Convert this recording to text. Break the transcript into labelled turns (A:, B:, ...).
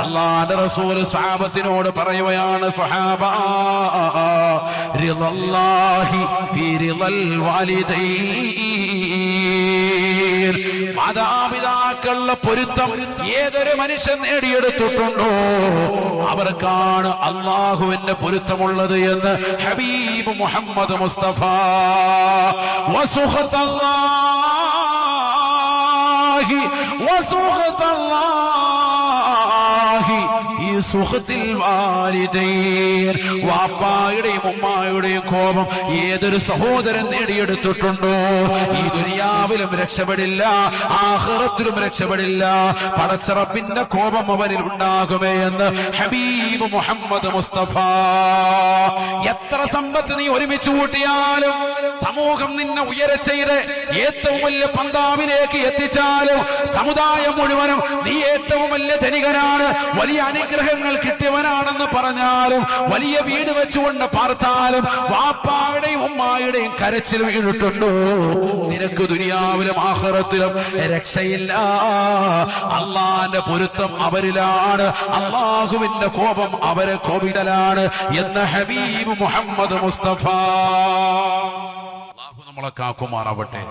A: അല്ലാഹുവിന്റെ റസൂൽ സ്വഹാബത്തിനോട് പറയുകയാണ്, സ്വഹാബ റിളല്ലാഹി ഫീ റിളൽ വാലിദൈൻ, മാതാപിതാക്കളുടെ പൊരുത്തം ഏതൊരു മനുഷ്യൻ നേടിയെടുത്തിട്ടുണ്ടോ അവർക്കാണ് അല്ലാഹുവിന്റെ പൊരുത്തമുള്ളത് എന്ന് ഹബീബ് മുഹമ്മദ് മുസ്തഫ. വസുഖത്തല്ലാഹി വസുഖത്തല്ലാഹി ഈ സുഖത്തിൽ വാലിദൈൻ, വാപ്പായുടെയും ഉമ്മായുടെയും കോപം ഏതൊരു സഹോദരൻ നേടിയെടുത്തിട്ടുണ്ടോ ഈ ദുനിയാവിലും രക്ഷപ്പെടില്ല, ആഖിറത്തിലും രക്ഷപ്പെടില്ല. പടച്ച റബ്ബിന്റെ കോപം അവനിൽ ഉണ്ടാകുമേ എന്ന് ഹബീബ് മുഹമ്മദ് മുസ്തഫ. എത്ര സമ്പത്ത് നീ ഒരുമിച്ച് കൂട്ടിയാലും, സമൂഹം നിന്നെ ഉയരെ ചെയ്ത് ഏറ്റവും വലിയ പന്താവിലേക്ക് എത്തിച്ചാലും, സമുദായം മുഴുവനും നീ ഏറ്റവും വലിയ ധനികനാണ്, വലിയ അനുഗ്രഹങ്ങൾ കിട്ടിയവനാണെന്ന് പറഞ്ഞാലും, വലിയ വീട് വെച്ചുകൊണ്ട് പാർത്താലും, വാപ്പായുടെയും ഉമ്മായുടെയും കരച്ചിൽ വീണിട്ടുണ്ടോ നിനക്ക് ദുനിയാവിലും ആഖിറത്തിലും രക്ഷയില്ല. അള്ളാന്റെ പൊരുത്തം അവരിലാണ്, അള്ളാഹുവിന്റെ കോപം അവരെ കോപിടലാണ് എന്ന് ഹബീബ് മുഹമ്മദ് മുസ്തഫ. അള്ളാഹു നമ്മളെ കാക്കുമാറാവട്ടെ.